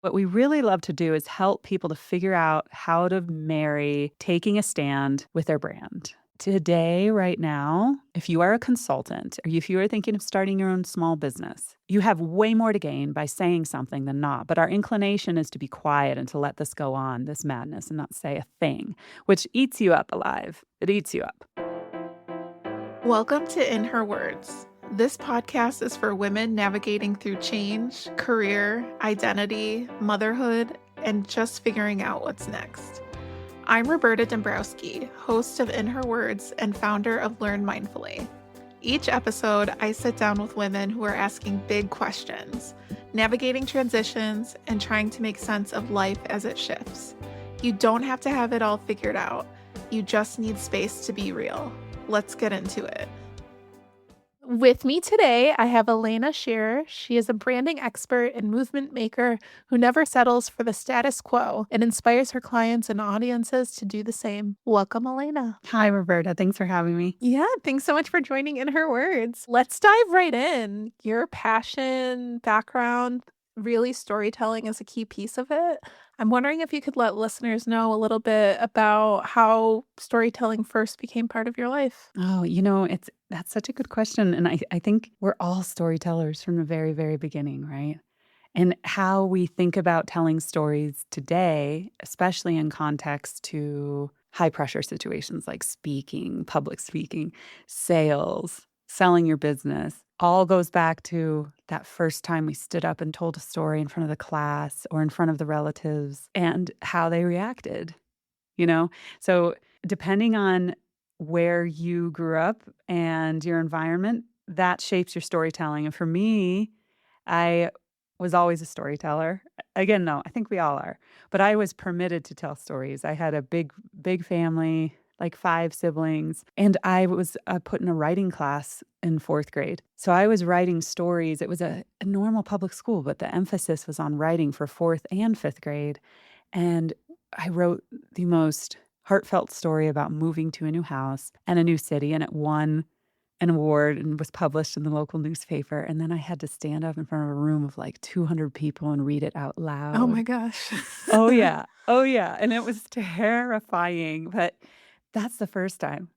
What we really love to do is help people to figure out how to marry taking a stand with their brand. Today, right now, if you are a consultant or if you are thinking of starting your own small business, you have way more to gain by saying something than not. But our inclination is to be quiet and to let this go on, this madness, and not say a thing, which eats you up alive. It eats you up. Welcome to In Her Words. This podcast is for women navigating through change, career, identity, motherhood, and just figuring out what's next. I'm Roberta Dombrowski, host of In Her Words and founder of Learn Mindfully. Each episode, I sit down with women who are asking big questions, navigating transitions, and trying to make sense of life as it shifts. You don't have to have it all figured out. You just need space to be real. Let's get into it. With me today, I have Alaina Shearer. She is a branding expert and movement maker who never settles for the status quo and inspires her clients and audiences to do the same. Welcome, Alaina. Hi, Roberta. Thanks for having me. Yeah, thanks so much for joining In Her Words. Let's dive right in. Your passion, background, really storytelling is a key piece of it. I'm wondering if you could let listeners know a little bit about how storytelling first became part of your life. Oh, that's such a good question. And I think we're all storytellers from the very, very beginning, right? And how we think about telling stories today, especially in context to high pressure situations like speaking, public speaking, sales, selling your business, all goes back to that first time we stood up and told a story in front of the class or in front of the relatives and how they reacted, you know? So depending on where you grew up and your environment, that shapes your storytelling. And for me, I was always a storyteller. Again, no, I think we all are. But I was permitted to tell stories. I had a big family, like 5 siblings, and I was put in a writing class in 4th grade. So I was writing stories. It was a normal public school, but the emphasis was on writing for 4th and 5th grade. And I wrote the most heartfelt story about moving to a new house and a new city, and it won an award and was published in the local newspaper. And then I had to stand up in front of a room of like 200 people and read it out loud. Oh my gosh. Oh, yeah. Oh, yeah. And it was terrifying, but that's the first time.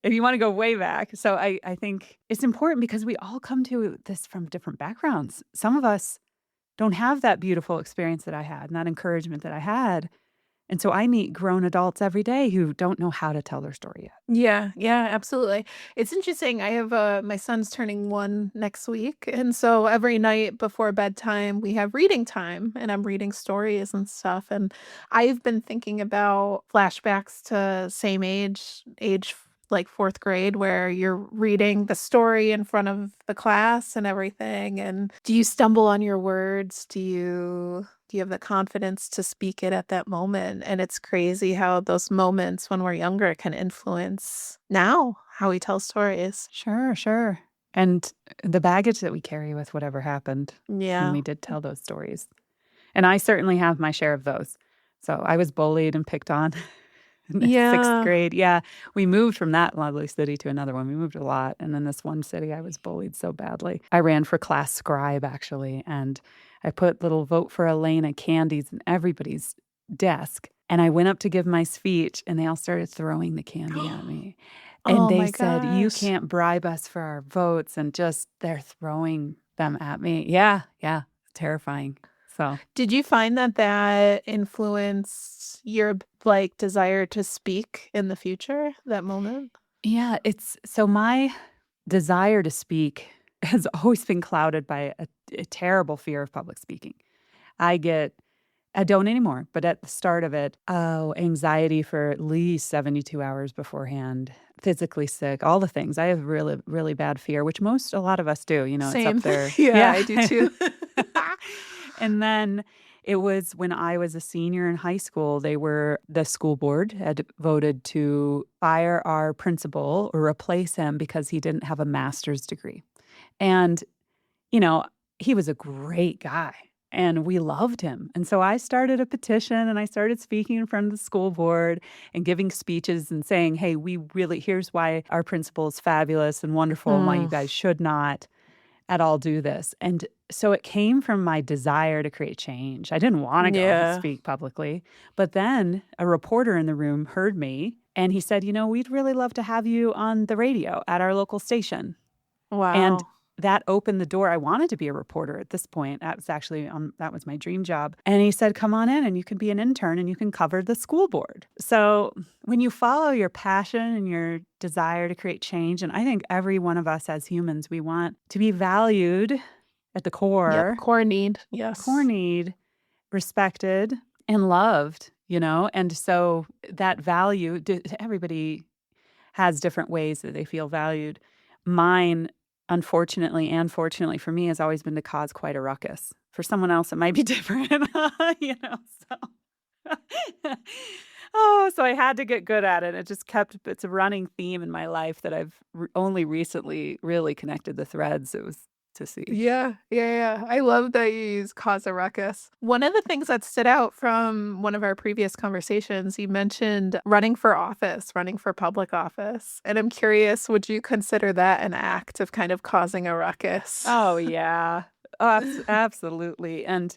If you want to go way back. So I think it's important because we all come to this from different backgrounds. Some of us don't have that beautiful experience that I had and that encouragement that I had. And so I meet grown adults every day who don't know how to tell their story yet. Yeah, absolutely. It's interesting. I have my son's turning 1 next week. And so every night before bedtime, we have reading time and I'm reading stories and stuff. And I've been thinking about flashbacks to same age like 4th grade, where you're reading the story in front of the class and everything. And do you stumble on your words? Do you have the confidence to speak it at that moment? And it's crazy how those moments when we're younger can influence now how we tell stories. Sure. And the baggage that we carry with whatever happened when Yeah. we did tell those stories. And I certainly have my share of those. So I was bullied and picked on in the 6th Yeah. grade. Yeah, we moved from that lovely city to another one. We moved a lot. And in this one city, I was bullied so badly. I ran for class scribe, actually. And I put little vote for Alaina candies in everybody's desk. And I went up to give my speech, and they all started throwing the candy at me. And Oh they my said, "You gosh. can't bribe us for our votes." And just they're throwing them at me. Yeah, terrifying. So, Did you find that influenced your like desire to speak in the future, that moment? yeah, it's so my desire to speak has always been clouded by a terrible fear of public speaking. I get I don't anymore, but at the start of it, anxiety for at least 72 hours beforehand, physically sick, all the things. I have really, really bad fear, which a lot of us do, it's up Same. there. Yeah, Yeah. I do too. And then it was when I was a senior in high school, the school board had voted to fire our principal or replace him because he didn't have a master's degree. And you know, he was a great guy and we loved him. And so I started a petition and I started speaking in front of the school board and giving speeches and saying, hey, here's why our principal is fabulous and wonderful and why you Mm. guys should not at all do this. And so it came from my desire to create change. I didn't want to go Yeah. speak publicly. But then a reporter in the room heard me and he said, we'd really love to have you on the radio at our local station. And Wow. that opened the door. I wanted to be a reporter at this point. That was my dream job. And he said, come on in and you can be an intern and you can cover the school board. So when you follow your passion and your desire to create change, and I think every one of us as humans, we want to be valued at the Yep. Core need. core Yes. need, respected and loved, And so that value, everybody has different ways that they feel valued. Mine, unfortunately and fortunately for me, has always been to cause quite a ruckus. For someone else, it might be different, so. So I had to get good at it. It's a running theme in my life that I've only recently really connected the threads. It was to see. Yeah, yeah, yeah. I love that you use cause a ruckus. One of the things that stood out from one of our previous conversations, you mentioned running for office, running for public office. And I'm curious, would you consider that an act of kind of causing a ruckus? Oh, yeah. Absolutely. And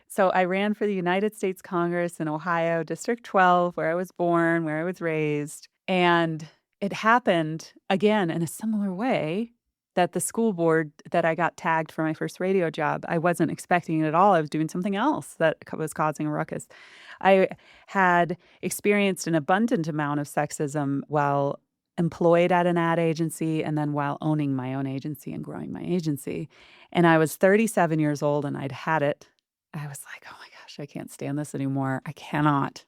so I ran for the United States Congress in Ohio, District 12, where I was born, where I was raised. And it happened again in a similar way that the school board that I got tagged for my first radio job, I wasn't expecting it at all. I was doing something else that was causing a ruckus. I had experienced an abundant amount of sexism while employed at an ad agency and then while owning my own agency and growing my agency. And I was 37 years old and I'd had it. I was like, oh my gosh, I can't stand this anymore. I cannot.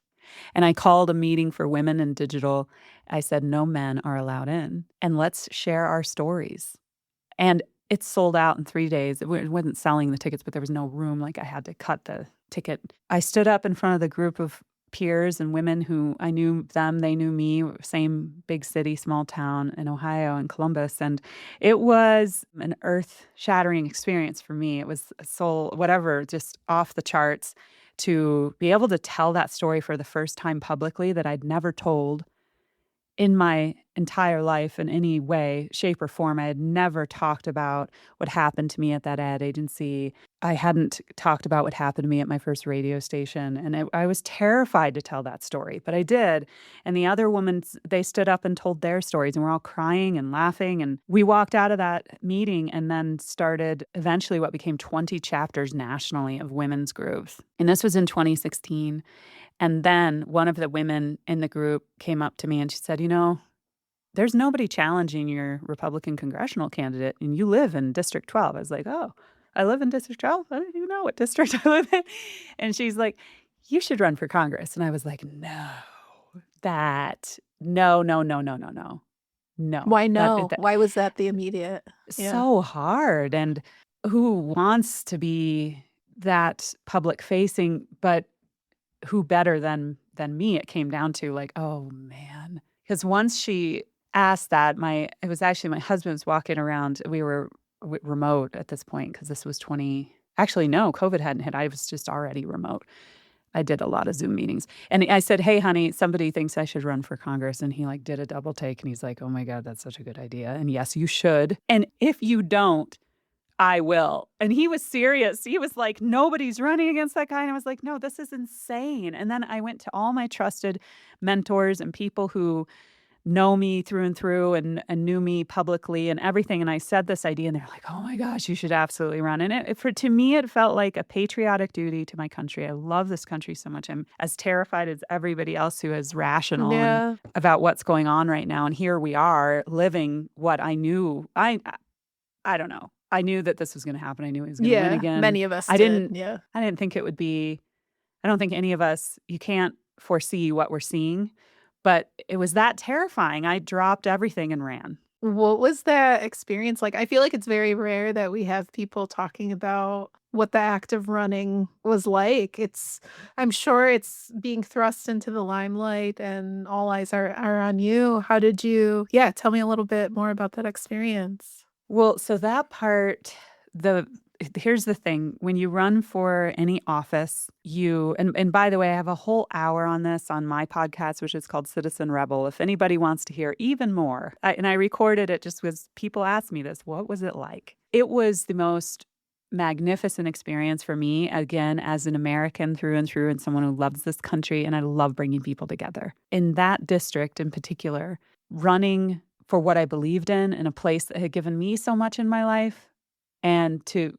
And I called a meeting for women in digital. I said, no men are allowed in and let's share our stories. And it sold out in 3 days. It wasn't selling the tickets, but there was no room. Like I had to cut the ticket. I stood up in front of the group of peers and women who I knew them, they knew me, same big city, small town in Ohio in Columbus. And it was an earth-shattering experience for me. It was just off the charts to be able to tell that story for the first time publicly that I'd never told in my entire life in any way, shape, or form. I had never talked about what happened to me at that ad agency. I hadn't talked about what happened to me at my first radio station. And I was terrified to tell that story, but I did. And the other women, they stood up and told their stories, and we're all crying and laughing. And we walked out of that meeting and then started eventually what became 20 chapters nationally of women's groups. And this was in 2016. And then one of the women in the group came up to me and she said, there's nobody challenging your Republican congressional candidate and you live in District 12. I was like, oh, I live in District 12? I don't even know what district I live in. And she's like, you should run for Congress. And I was like, no, no, no, no, no, no, no. No. Why no? Why was that the immediate? Yeah. So hard. And who wants to be that public facing, but who better than me? It came down to like, oh man. Because once she asked that, it was actually my husband was walking around. We were remote at this point because this was actually no, COVID hadn't hit. I was just already remote. I did a lot of Zoom meetings. And I said, hey, honey, somebody thinks I should run for Congress. And he did a double take and he's like, oh my God, that's such a good idea. And yes, you should. And if you don't, I will. And he was serious. He was like, nobody's running against that guy. And I was like, no, this is insane. And then I went to all my trusted mentors and people who know me through and through and knew me publicly and everything. And I said this idea and they're like, oh my gosh, you should absolutely run. And to me, it felt like a patriotic duty to my country. I love this country so much. I'm as terrified as everybody else who is rational about what's going on right now. And here we are living what I knew. I don't know. I knew that this was going to happen. I knew he was going to win again. Many of us I did. didn't think it would be, I don't think any of us, you can't foresee what we're seeing, but it was that terrifying. I dropped everything and ran. What was that experience like? I feel like it's very rare that we have people talking about what the act of running was like. I'm sure it's being thrust into the limelight and all eyes are on you. How did you, tell me a little bit more about that experience. Well, so that part, here's the thing. When you run for any office, and by the way, I have a whole hour on this on my podcast, which is called Citizen Rebel. If anybody wants to hear even more, and I recorded it just because people asked me this, what was it like? It was the most magnificent experience for me, again, as an American through and someone who loves this country, and I love bringing people together. In that district in particular, running for what I believed in a place that had given me so much in my life, and to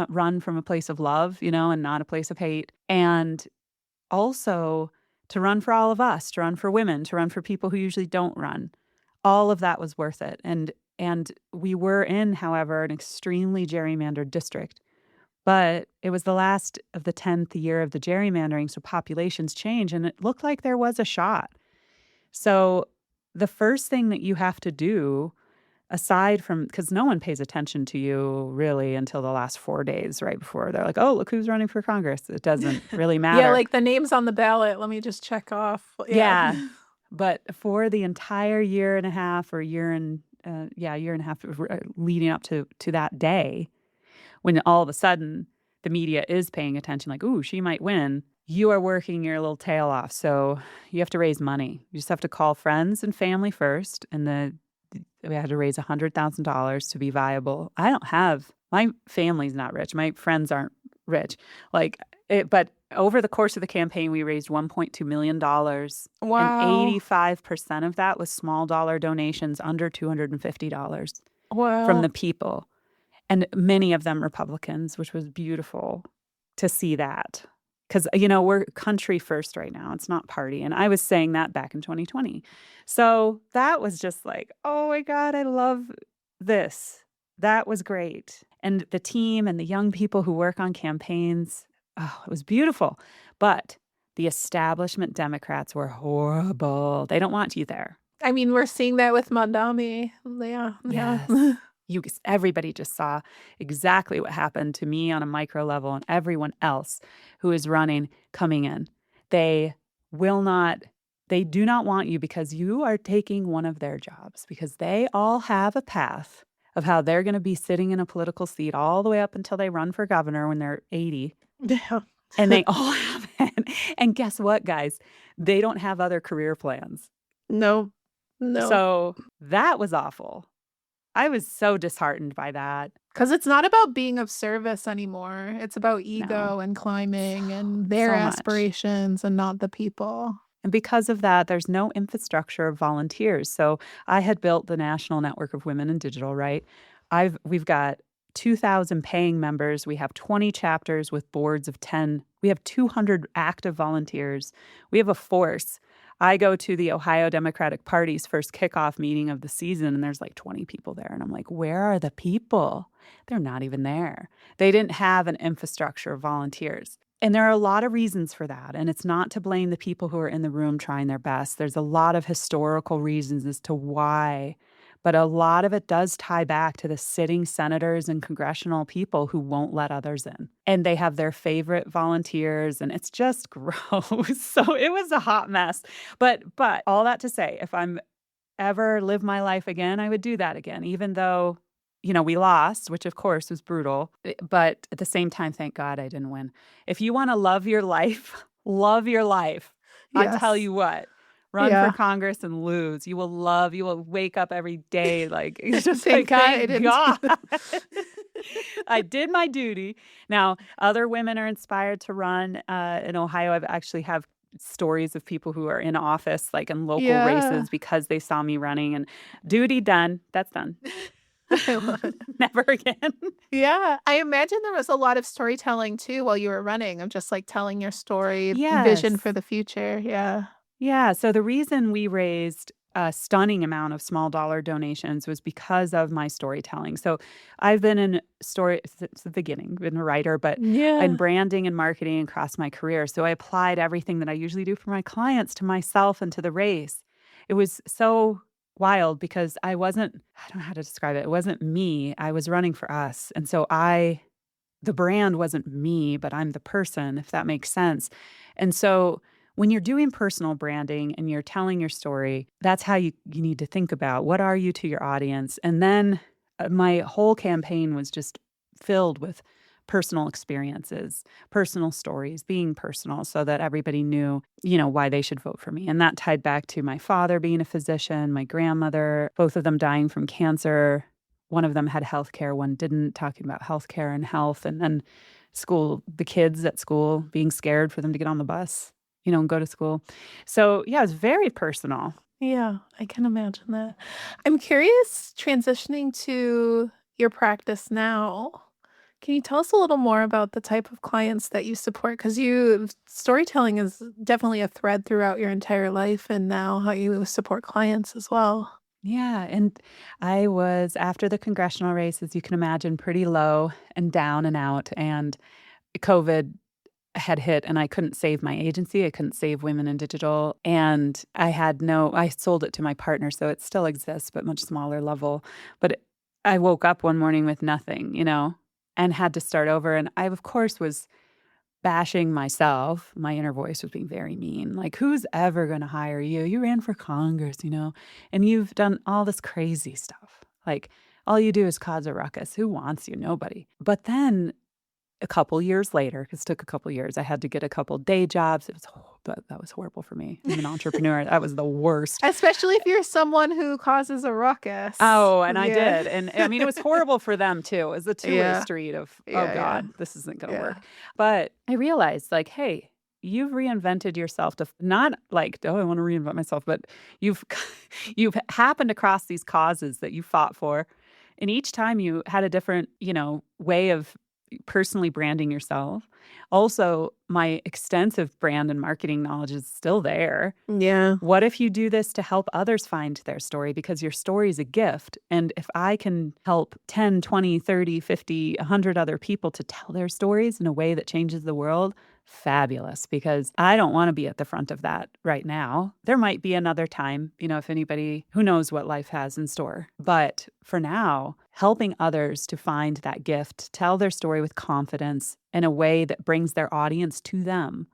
run from a place of love, and not a place of hate, and also to run for all of us, to run for women, to run for people who usually don't run. All of that was worth it. And we were in, however, an extremely gerrymandered district. But it was the last of the 10th year of the gerrymandering, so populations change, and it looked like there was a shot. So the first thing that you have to do, aside from, because no one pays attention to you really until the last 4 days, right before they're like, oh, look who's running for Congress. It doesn't really Yeah, matter. like the name's on the ballot. Let me just check off. Yeah. Yeah. But for the entire year and a half or year and a half leading up to that day, when all of a sudden the media is paying attention, like, ooh, she might win, you are working your little tail off. So you have to raise money. You just have to call friends and family first. And we had to raise $100,000 to be viable. My family's not rich. My friends aren't rich. But over the course of the campaign, we raised $1.2 million. And Wow. 85% of that was small dollar donations under $250 from the Wow. people. And many of them Republicans, which was beautiful to see that. Because, we're country first right now. It's not party. And I was saying that back in 2020. So that was just like, oh my God, I love this. That was great. And the team and the young people who work on campaigns, oh, it was beautiful. But the establishment Democrats were horrible. They don't want you there. I mean, we're seeing that with Mandami. Yeah. Yeah. Yes. Everybody just saw exactly what happened to me on a micro level and everyone else who is running coming in. They do not want you because you are taking one of their jobs, because they all have a path of how they're going to be sitting in a political seat all the way up until they run for governor when they're 80. Yeah. And they all have it. And guess what, guys? They don't have other career plans. No. No. So that was awful. I was so disheartened by that. Because it's not about being of service anymore. It's about No. ego and climbing and So their much. aspirations and not the people. And because of that, there's no infrastructure of volunteers. So I had built the National Network of Women in Digital, right? We've got 2,000 paying members. We have 20 chapters with boards of 10. We have 200 active volunteers. We have a force. I go to the Ohio Democratic Party's first kickoff meeting of the season, and there's like 20 people there. And I'm like, where are the people? They're not even there. They didn't have an infrastructure of volunteers. And there are a lot of reasons for that. And it's not to blame the people who are in the room trying their best. There's a lot of historical reasons as to why. But a lot of it does tie back to the sitting senators and congressional people who won't let others in. And they have their favorite volunteers, and it's just gross. So it was a hot mess. But all that to say, if I'm ever live my life again, I would do that again, even though, we lost, which of course was brutal. But at the same time, thank God I didn't win. If you want to love your life, love your life. I tell Yes. you what. Run for Yeah. Congress and lose. You will wake up every day like, it's just Thank like, God I thank didn't. God. I did my duty. Now, other women are inspired to run in Ohio. I've actually have stories of people who are in office, like in local Yeah. races, because they saw me running, and duty done. That's done. I love it. Never again. Yeah. I imagine there was a lot of storytelling too while you were running, of just like telling your story, vision Yes. for the future. Yeah. Yeah, so the reason we raised a stunning amount of small dollar donations was because of my storytelling. So I've been in story since the beginning, been a writer, but in Yeah. branding and marketing across my career. So I applied everything that I usually do for my clients to myself and to the race. It was so wild because I don't know how to describe it. It wasn't me. I was running for us. And so the brand wasn't me, but I'm the person, if that makes sense. And so when you're doing personal branding and you're telling your story, that's how you need to think about what are you to your audience. And then my whole campaign was just filled with personal experiences, personal stories, being personal so that everybody knew, why they should vote for me. And that tied back to my father being a physician, my grandmother, both of them dying from cancer, one of them had healthcare, one didn't, talking about healthcare and health, and then school, the kids at school being scared for them to get on the bus, and go to school. So, yeah, it's very personal. Yeah, I can imagine that. I'm curious, transitioning to your practice now. Can you tell us a little more about the type of clients that you support? Because storytelling is definitely a thread throughout your entire life, and now how you support clients as well. Yeah, and I was, after the congressional races, you can imagine, pretty low and down and out, and COVID had hit and I couldn't save my agency. I couldn't save Women in Digital. And I sold it to my partner. So it still exists, but much smaller level. But I woke up one morning with nothing, and had to start over. And I, of course, was bashing myself. My inner voice was being very mean. Like, who's ever going to hire you? You ran for Congress, and you've done all this crazy stuff. Like, all you do is cause a ruckus. Who wants you? Nobody. But then a couple years later, 'cause it took a couple years, I had to get a couple day jobs. That was horrible for me. I'm an entrepreneur. That was the worst. Especially if you're someone who causes a ruckus. Oh, and I Yeah. did. And I mean, it was horrible for them too. It was a two-way Yeah. street of, oh Yeah, yeah. God, this isn't going to Yeah. work. But I realized, like, hey, you've reinvented yourself to not like, oh, I want to reinvent myself, but you've you've happened across these causes that you fought for. And each time you had a different, way of personally branding yourself. Also, my extensive brand and marketing knowledge is still there. Yeah. What if you do this to help others find their story? Because your story is a gift. And if I can help 10, 20, 30, 50, 100 other people to tell their stories in a way that changes the world, fabulous. Because I don't want to be at the front of that right now. There might be another time, if anybody, who knows what life has in store. But for now, helping others to find that gift, tell their story with confidence in a way that brings their audience to them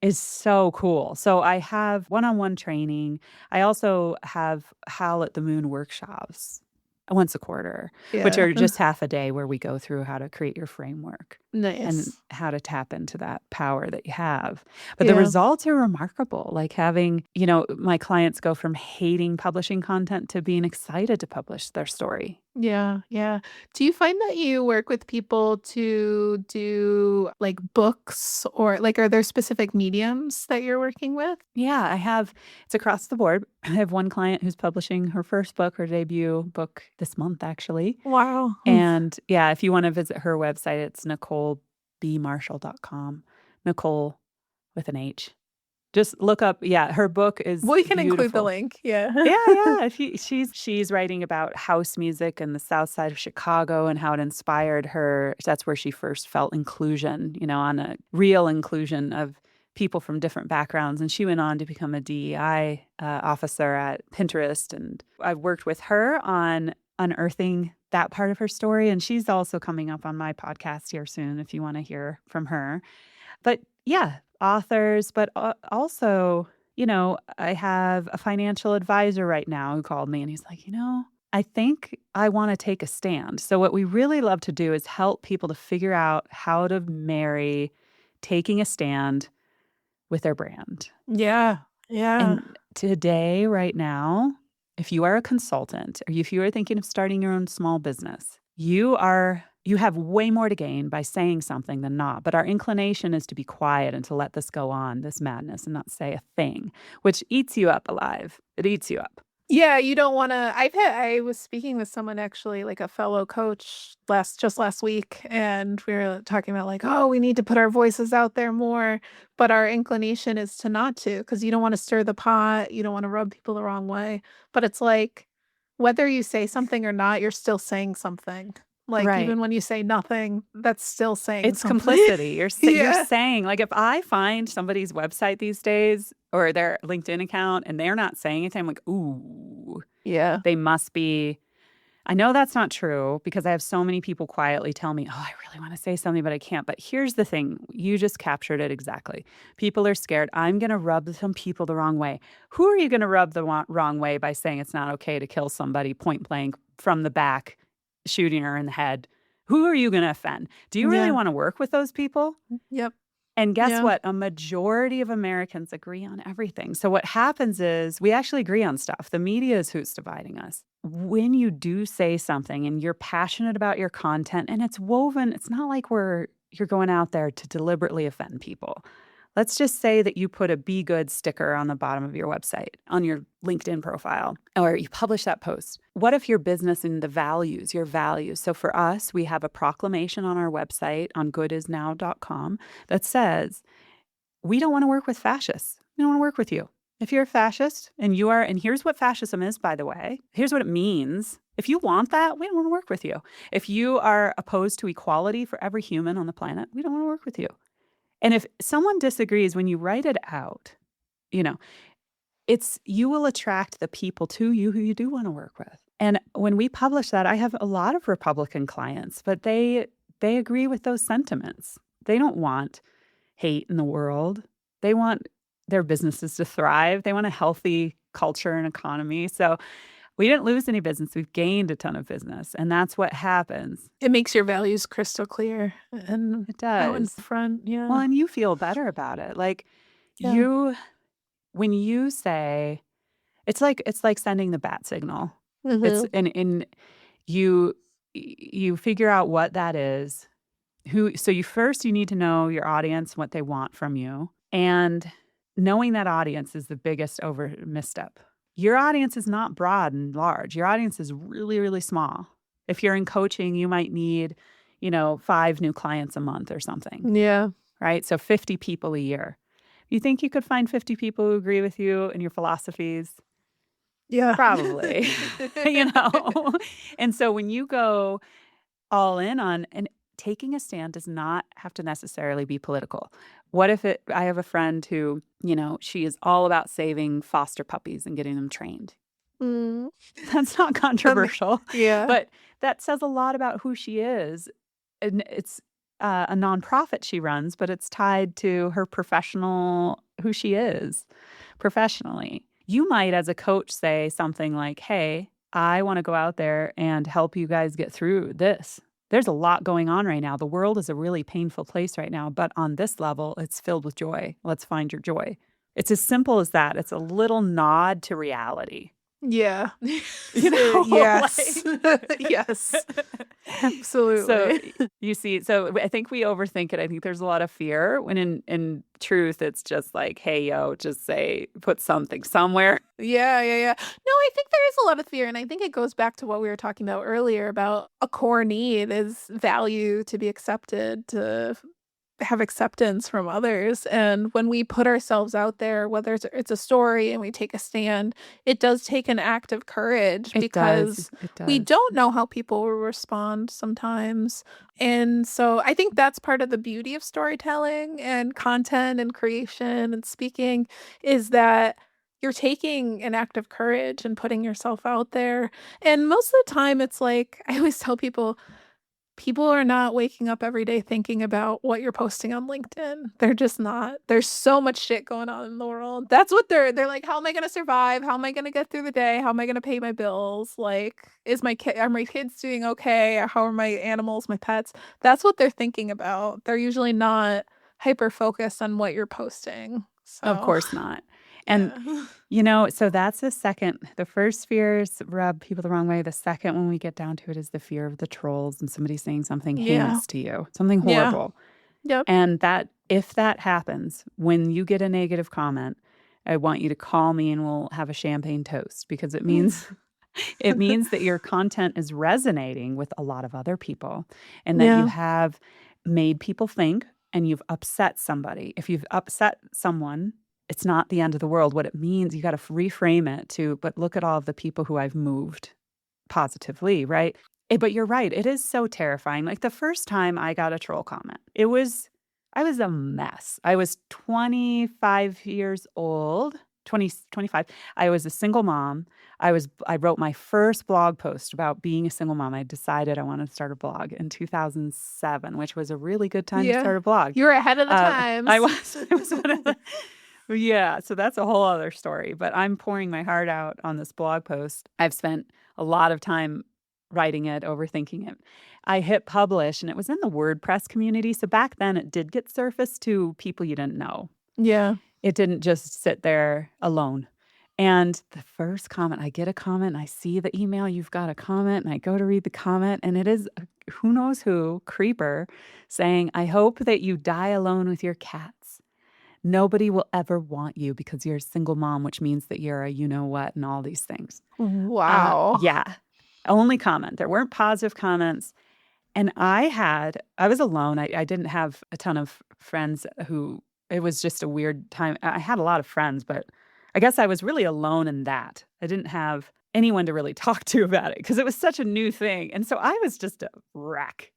is so cool. So I have one-on-one training. I also have Howl at the Moon workshops once a quarter, which Yeah. are just half a day where we go through how to create your framework and Nice. how to tap into that power that you have. But the Yeah. results are remarkable. Like having, my clients go from hating publishing content to being excited to publish their story. Yeah, yeah. Do you find that you work with people to do, like, books or, like, are there specific mediums that you're working with? Yeah, it's across the board. I have one client who's publishing her first book, her debut book this month, actually. Wow. And yeah, if you want to visit her website, it's NicoleBMarshall.com. Nicole with an H. Just look up, yeah, her book is We can include the beautiful. link. Yeah. Yeah, yeah. She's writing about house music in the South Side of Chicago and how it inspired her. That's where she first felt inclusion, on a real inclusion of people from different backgrounds. And she went on to become a DEI officer at Pinterest. And I've worked with her on unearthing that part of her story. And she's also coming up on my podcast here soon if you want to hear from her. But yeah, authors, but also, I have a financial advisor right now who called me and he's like, I think I want to take a stand. So what we really love to do is help people to figure out how to marry taking a stand with their brand. Yeah. Yeah. And today, right now, if you are a consultant or if you are thinking of starting your own small business, you have way more to gain by saying something than not. But our inclination is to be quiet and to let this go on, this madness, and not say a thing, which eats you up alive. It eats you up. Yeah, you don't wanna I was speaking with someone actually, like a fellow coach just last week, and we were talking about like, "Oh, we need to put our voices out there more," but our inclination is to not to, because you don't wanna stir the pot, you don't wanna rub people the wrong way, but it's like, whether you say something or not, you're still saying something. Like, Right. even when you say nothing, that's still saying It's something. complicity. You're Yeah. saying, like, if I find somebody's website these days or their LinkedIn account and they're not saying anything, I'm like, ooh, Yeah. they must be. I know that's not true because I have so many people quietly tell me, oh, I really want to say something, but I can't. But here's the thing. You just captured it exactly. People are scared. I'm going to rub some people the wrong way. Who are you going to rub the wrong way by saying it's not okay to kill somebody point blank from the back, shooting her in the head? Who are you going to offend? Do you really Yeah. want to work with those people? Yep. And guess Yeah. what? A majority of Americans agree on everything. So what happens is we actually agree on stuff. The media is who's dividing us. When you do say something and you're passionate about your content and it's woven, it's not like you're going out there to deliberately offend people. Let's just say that you put a Be Good sticker on the bottom of your website, on your LinkedIn profile, or you publish that post. What if your business and your values? So for us, we have a proclamation on our website on goodisnow.com that says, we don't want to work with fascists. We don't want to work with you. If you're a fascist and here's what fascism is, by the way, here's what it means. If you want that, we don't want to work with you. If you are opposed to equality for every human on the planet, we don't want to work with you. And if someone disagrees, when you write it out, you know, you will attract the people to you who you do want to work with. And when we publish that, I have a lot of Republican clients, but they agree with those sentiments. They don't want hate in the world. They want their businesses to thrive. They want a healthy culture and economy. So we didn't lose any business. We've gained a ton of business. And that's what happens. It makes your values crystal clear and It out in does. front. Well, Yeah. and you feel better about it. Like Yeah. when you say, it's like sending the bat signal. It's Hmm. and you figure out what that is. You need to know your audience, what they want from you. And knowing that audience is the biggest misstep. Your audience is not broad and large. Your audience is really, really small. If you're in coaching, you might need, 5 new clients a month or something, Yeah. right? So 50 people a year. You think you could find 50 people who agree with you and your philosophies? Yeah. Probably, you know? And so when you go all in on, and taking a stand does not have to necessarily be political. What if I have a friend who, she is all about saving foster puppies and getting them trained. Mm. That's not controversial, Yeah. but that says a lot about who she is. And it's a nonprofit she runs, but it's tied to her who she is professionally. You might, as a coach, say something like, hey, I want to go out there and help you guys get through this. There's a lot going on right now. The world is a really painful place right now, but on this level, it's filled with joy. Let's find your joy. It's as simple as that. It's a little nod to reality. Yeah. Yes. Yes. Yes. So Absolutely. you see, so I think we overthink it. I think there's a lot of fear when in truth, it's just like, hey, just put something somewhere. Yeah, yeah, yeah. No, I think there is a lot of fear, and I think it goes back to what we were talking about earlier about a core need is value to be accepted, to have acceptance from others. And when we put ourselves out there, whether it's a story and we take a stand, it does take an act of courage It does. because It we does. don't know how people will respond sometimes. And so I think that's part of the beauty of storytelling and content and creation and speaking is that you're taking an act of courage and putting yourself out there. And most of the time, it's like I always tell people are not waking up every day thinking about what you're posting on LinkedIn. They're just not. There's so much shit going on in the world. That's what they're like, how am I going to survive? How am I going to get through the day? How am I going to pay my bills? Like, are my kids doing okay? How are my animals, my pets? That's what they're thinking about. They're usually not hyper focused on what you're posting. Of So, course not. And, yeah. so that's the second. The first fears rub people the wrong way. The second, when we get down to it, is the fear of the trolls and somebody saying something Yeah. heinous to you, something Yeah. horrible. Yep. And if that happens, when you get a negative comment, I want you to call me and we'll have a champagne toast because it means it means that your content is resonating with a lot of other people and that you Yeah. have made people think and you've upset somebody. If you've upset someone, it's not the end of the world. What it means, you got to reframe it but look at all of the people who I've moved positively, right? But you're right. It is so terrifying. Like the first time I got a troll comment, I was a mess. I was 25 years old, 25. I was a single mom. I wrote my first blog post about being a single mom. I decided I wanted to start a blog in 2007, which was a really good time to Yeah. start a blog. You're ahead of the I times. was one of the, yeah, so that's a whole other story, but I'm pouring my heart out on this blog post. I've spent a lot of time writing it, overthinking it. I hit publish and it was in the WordPress community. So back then it did get surfaced to people you didn't know. Yeah. It didn't just sit there alone. And the first comment, I get a comment, and I see the email, you've got a comment, and I go to read the comment, and it is who knows who, creeper, saying, I hope that you die alone with your cats. Nobody will ever want you because you're a single mom, which means that you're a you know what and all these things. Wow. Yeah. Only comment. There weren't positive comments. And I was alone. I didn't have a ton of friends who, it was just a weird time. I had a lot of friends, but I guess I was really alone in that. I didn't have anyone to really talk to about it because it was such a new thing. And so I was just a wreck.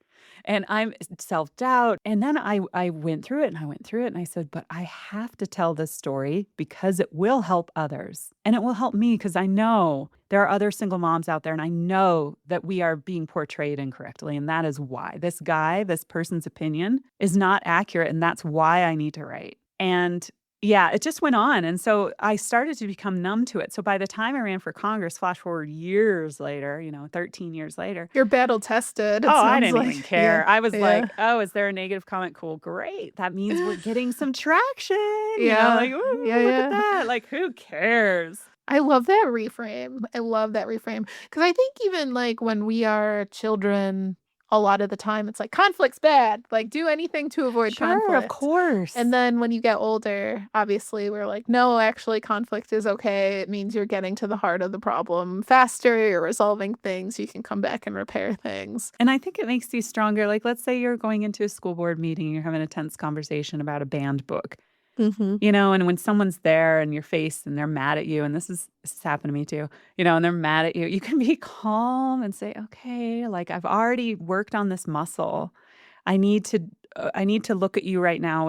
And I'm self-doubt. And then I went through it and I went through it and I said, but I have to tell this story because it will help others. And it will help me because I know there are other single moms out there and I know that we are being portrayed incorrectly. And that is why this person's opinion is not accurate. And that's why I need to write. And yeah, it just went on. And so I started to become numb to it. So by the time I ran for Congress, flash forward years later, 13 years later. You're battle tested, it Oh, I sounds didn't like. even care. Yeah. I was Yeah. like, oh, is there a negative comment? Cool, great. That means we're getting some traction. Yeah. Like, ooh, Yeah, look yeah. at that. Like, who cares? I love that reframe. I love that reframe. Because I think even like when we are children, a lot of the time it's like conflict's bad. Like do anything to avoid Sure, of conflict. course. And then when you get older, obviously we're like, no, actually conflict is okay. It means you're getting to the heart of the problem faster. You're resolving things. You can come back and repair things. And I think it makes you stronger. Like, let's say you're going into a school board meeting, and you're having a tense conversation about a banned book. Mm-hmm. And when someone's there in your face and they're mad at you, and this has happened to me too, and they're mad at you, you can be calm and say, okay, like I've already worked on this muscle. I need to look at you right now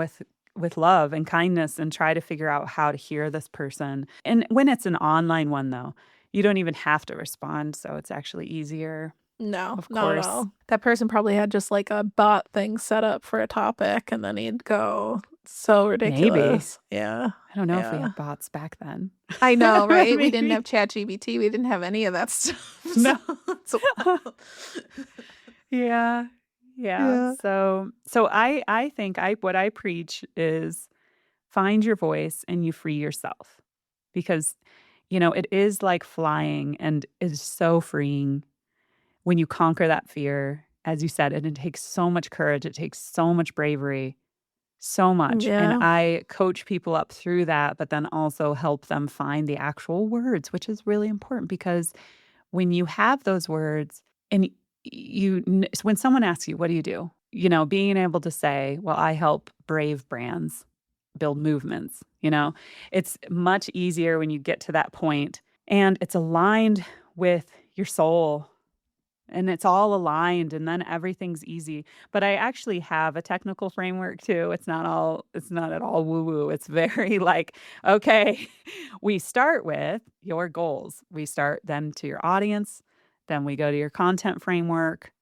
with love and kindness and try to figure out how to hear this person. And when it's an online one though, you don't even have to respond. So it's actually easier. No, Of not at course. all. That person probably had just like a bot thing set up for a topic and then he'd go. So Maybe. ridiculous. Yeah. I don't know if we Yeah. had bots back then. I know, right? We didn't Maybe. have ChatGPT. We didn't have any of that stuff. No. So Yeah. Yeah. yeah. So I think what I preach is find your voice and you free yourself. Because it is like flying and is so freeing when you conquer that fear. As you said, and it takes so much courage, it takes so much bravery. So much. And Yeah. I coach people up through that, but then also help them find the actual words, which is really important because when you have those words and when someone asks you, what do you do? Being able to say, well, I help brave brands build movements, it's much easier when you get to that point and it's aligned with your soul and it's all aligned and then everything's easy. But I actually have a technical framework too. It's not at all woo woo. It's very like, okay, we start with your goals. We start then to your audience, then we go to your content framework,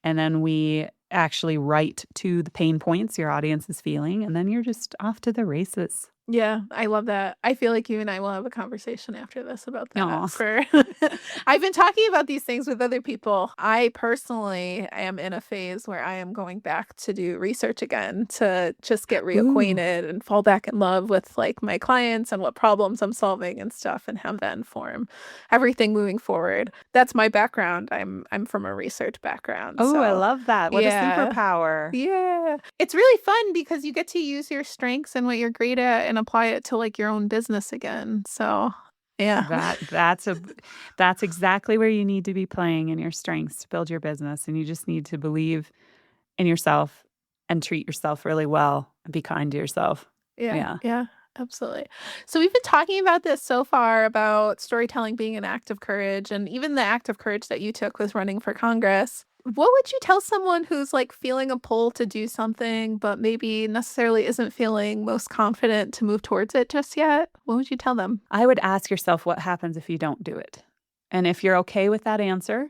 and then we actually write to the pain points your audience is feeling, and then you're just off to the races. Yeah, I love that. I feel like you and I will have a conversation after this about Aw. that. I've been talking about these things with other people. I personally am in a phase where I am going back to do research again to just get Ooh. reacquainted and fall back in love with like my clients and what problems I'm solving and stuff and have that inform everything moving forward. That's my background. I'm from a research background. Oh, I So love that. What a yeah. superpower. Yeah. It's really fun because you get to use your strengths and what you're great at and apply it to like your own business again. So, yeah. That's exactly where you need to be playing in your strengths to build your business. And you just need to believe in yourself and treat yourself really well and be kind to yourself. Yeah. Yeah. Yeah. Absolutely. So we've been talking about this so far about storytelling being an act of courage and even the act of courage that you took with running for Congress. What would you tell someone who's like feeling a pull to do something, but maybe necessarily isn't feeling most confident to move towards it just yet? What would you tell them? I would ask yourself what happens if you don't do it. And if you're okay with that answer,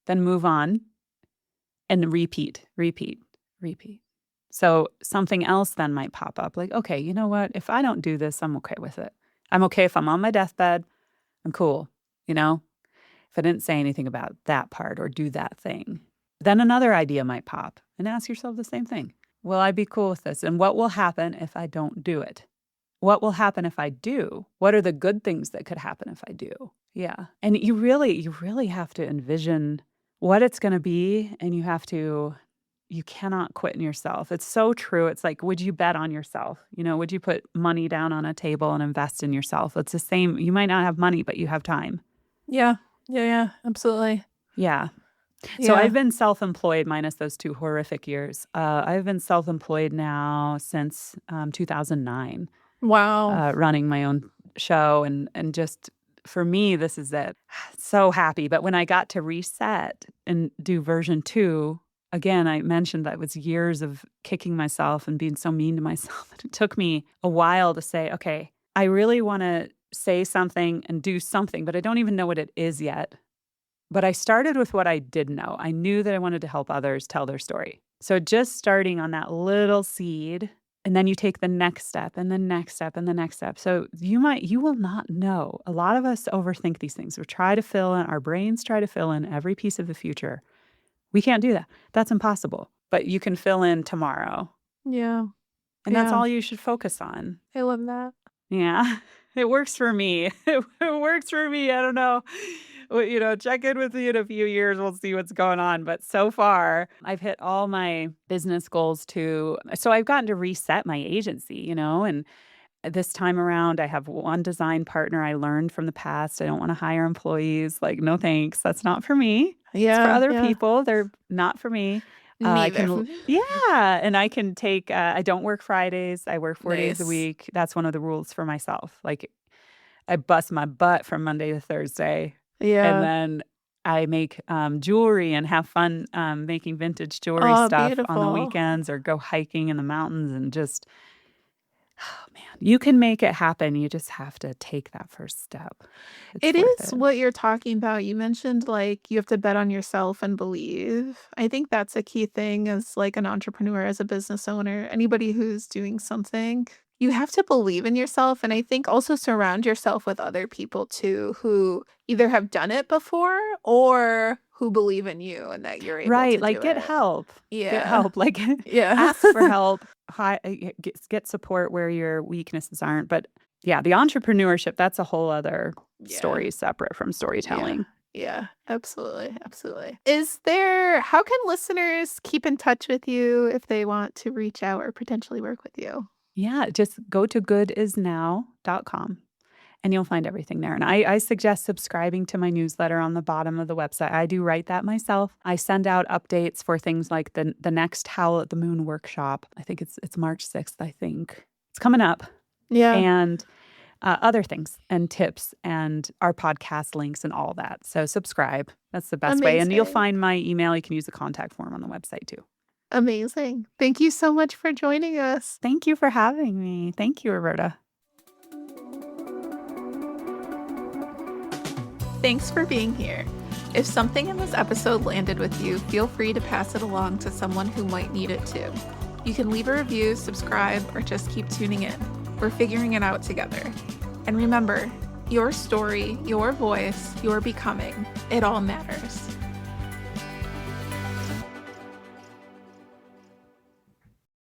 then move on and repeat, repeat, repeat. So something else then might pop up like, okay, you know what? If I don't do this, I'm okay with it. I'm okay if I'm on my deathbed. I'm cool. If if I didn't say anything about that part or do that thing, then another idea might pop, and ask yourself the same thing. Will I be cool with this? And what will happen if I don't do it? What will happen if I do? What are the good things that could happen if I do? Yeah. And you really have to envision what it's going to be, and you cannot quit in yourself. It's so true. It's like, would you bet on yourself? Would you put money down on a table and invest in yourself? It's the same. You might not have money, but you have time. Yeah. Yeah. Absolutely. Yeah. So Yeah. I've been self-employed minus those 2 horrific years. I've been self-employed now since 2009, Wow. running my own show. And just for me, this is it. So happy. But when I got to reset and do version 2, again, I mentioned that it was years of kicking myself and being so mean to myself. It took me a while to say, okay, I really want to say something and do something, but I don't even know what it is yet. But I started with what I did know. I knew that I wanted to help others tell their story. So just starting on that little seed, and then you take the next step and the next step and the next step. So you will not know. A lot of us overthink these things. Our brains try to fill in every piece of the future. We can't do that. That's impossible. But you can fill in tomorrow. Yeah. And that's all you should focus on. I love that. Yeah. It works for me. It works for me. I don't know. Check in with me in a few years. We'll see what's going on. But so far, I've hit all my business goals too. So I've gotten to reset my agency, and this time around, I have one design partner I learned from the past. I don't want to hire employees. Like, no thanks. That's not for me. Yeah. It's for other people. They're not for me. Neither. And I can take, I don't work Fridays. I work 4 days a week. That's one of the rules for myself. Like, I bust my butt from Monday to Thursday. Yeah. And then I make jewelry and have fun making vintage jewelry stuff beautiful. on the weekends, or go hiking in the mountains, and just, oh man, you can make it happen. You just have to take that first step. It is what you're talking about. You mentioned you have to bet on yourself and believe. I think that's a key thing as an entrepreneur, as a business owner, anybody who's doing something. You have to believe in yourself, and I think also surround yourself with other people too who either have done it before or who believe in you and that you're able to do get it. help. Yeah. Get help. Yeah. Ask for help. Get support where your weaknesses aren't. But yeah, the entrepreneurship, that's a whole other story separate from storytelling. Yeah, absolutely. Absolutely. How can listeners keep in touch with you if they want to reach out or potentially work with you? Yeah, just go to goodisnow.com and you'll find everything there. And I suggest subscribing to my newsletter on the bottom of the website. I do write that myself. I send out updates for things like the next Howl at the Moon workshop. I think it's March 6th, I think. It's coming up. Yeah. And other things and tips and our podcast links and all that. So subscribe. That's the best way. And you'll find my email. You can use the contact form on the website too. Amazing. Thank you so much for joining us. Thank you for having me. Thank you, Roberta. Thanks for being here. If something in this episode landed with you, feel free to pass it along to someone who might need it too. You can leave a review, subscribe, or just keep tuning in. We're figuring it out together. And remember, your story, your voice, your becoming, it all matters.